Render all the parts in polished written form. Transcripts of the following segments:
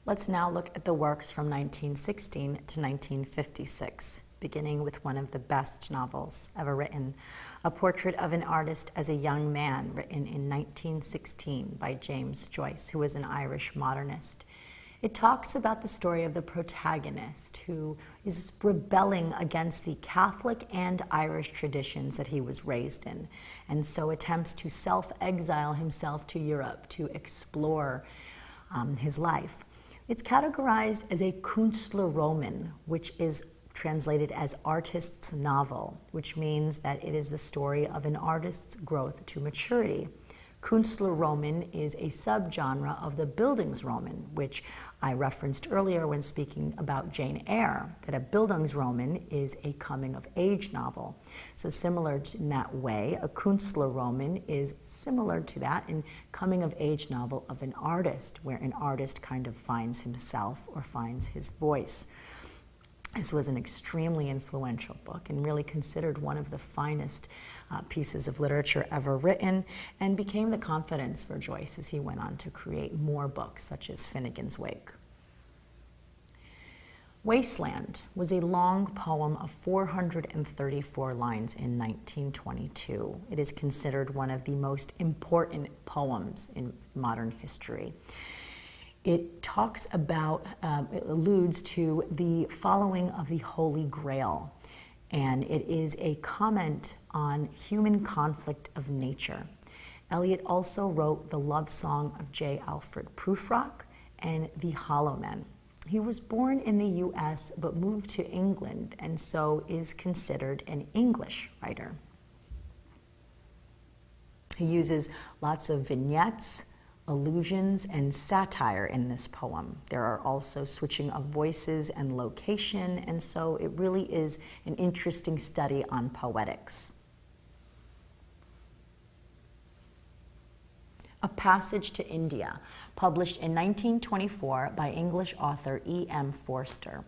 Let's now look at the works from 1916 to 1956, beginning with one of the best novels ever written, A Portrait of an Artist as a Young Man, written in 1916 by James Joyce, who was an Irish modernist. It talks about the story of the protagonist who is rebelling against the Catholic and Irish traditions that he was raised in, and so attempts to self-exile himself to Europe to explore his life. It's categorized as a Künstlerroman, which is translated as artist's novel, which means that it is the story of an artist's growth to maturity. Künstlerroman is a subgenre of the Bildungsroman, which I referenced earlier when speaking about Jane Eyre, that a Bildungsroman is a coming-of-age novel. So similar in that way, a Künstlerroman is similar to that in coming-of-age novel of an artist, where an artist kind of finds himself or finds his voice. This was an extremely influential book and really considered one of the finest pieces of literature ever written, and became the confidence for Joyce as he went on to create more books such as Finnegan's Wake. Wasteland was a long poem of 434 lines in 1922. It is considered one of the most important poems in modern history. It talks about, it alludes to the following of the Holy Grail, and it is a comment on human conflict of nature. Eliot also wrote the love song of J. Alfred Prufrock and The Hollow Men. He was born in the US but moved to England, and so is considered an English writer. He uses lots of vignettes, allusions, and satire in this poem. There are also switching of voices and location, and so it really is an interesting study on poetics. A Passage to India, published in 1924 by English author E.M. Forster.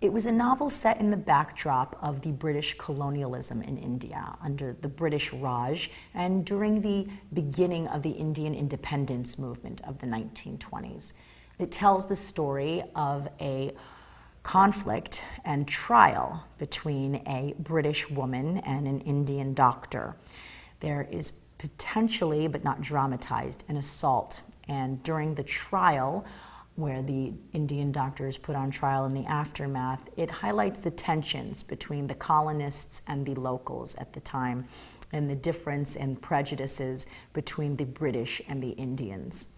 It was a novel set in the backdrop of the British colonialism in India under the British Raj and during the beginning of the Indian independence movement of the 1920s. It tells the story of a conflict and trial between a British woman and an Indian doctor. There is potentially, but not dramatized, an assault, and during the trial, where the Indian doctor is put on trial in the aftermath, it highlights the tensions between the colonists and the locals at the time, and the difference in prejudices between the British and the Indians.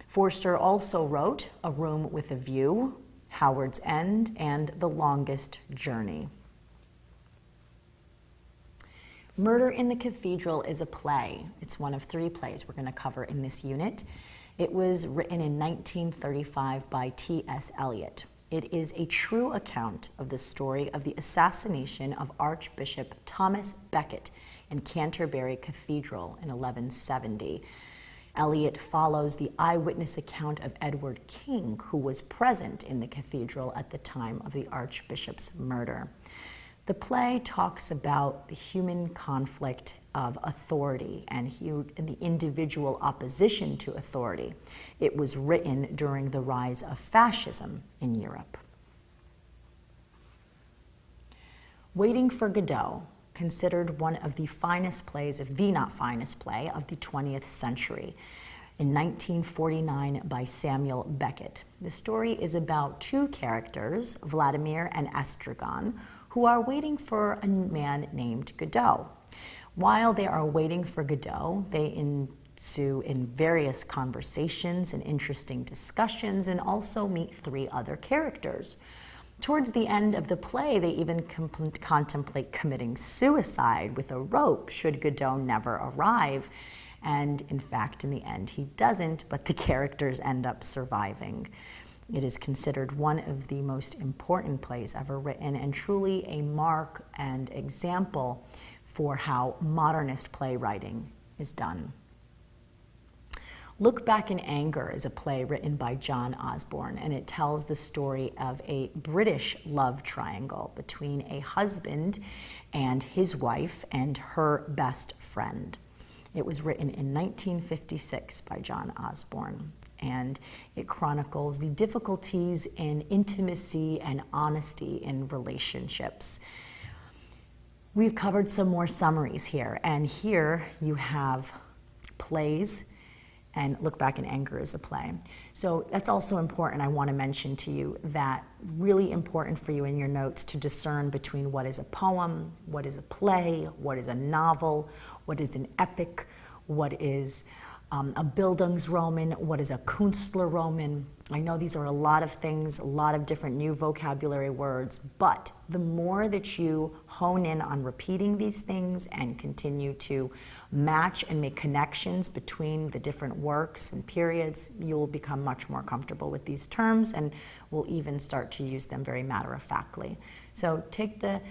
Forster also wrote A Room with a View, Howard's End, and The Longest Journey. Murder in the Cathedral is a play. It's one of 3 plays we're going to cover in this unit. It was written in 1935 by T.S. Eliot. It is a true account of the story of the assassination of Archbishop Thomas Becket in Canterbury Cathedral in 1170. Eliot follows the eyewitness account of Edward King, who was present in the cathedral at the time of the Archbishop's murder. The play talks about the human conflict of authority and the individual opposition to authority. It was written during the rise of fascism in Europe. Waiting for Godot, considered one of the finest plays, if the not finest play, of the 20th century, in 1949 by Samuel Beckett. The story is about 2 characters, Vladimir and Estragon, who are waiting for a man named Godot. While they are waiting for Godot, they ensue in various conversations and interesting discussions, and also meet 3 other characters. Towards the end of the play, they even contemplate committing suicide with a rope should Godot never arrive. And in fact, in the end, he doesn't, but the characters end up surviving. It is considered one of the most important plays ever written, and truly a mark and example for how modernist playwriting is done. Look Back in Anger is a play written by John Osborne, and it tells the story of a British love triangle between a husband and his wife and her best friend. It was written in 1956 by John Osborne. and it chronicles the difficulties in intimacy and honesty in relationships. We've covered some more summaries here, and here you have plays, and Look Back in Anger is a play. So that's also important. I want to mention to you that really important for you in your notes to discern between what is a poem, what is a play, what is a novel, what is an epic, what is a Bildungsroman, what is a Künstlerroman. I know these are a lot of things, a lot of different new vocabulary words, but the more that you hone in on repeating these things and continue to match and make connections between the different works and periods, you'll become much more comfortable with these terms and will even start to use them very matter-of-factly. So take the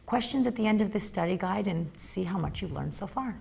questions at the end of this study guide and see how much you've learned so far.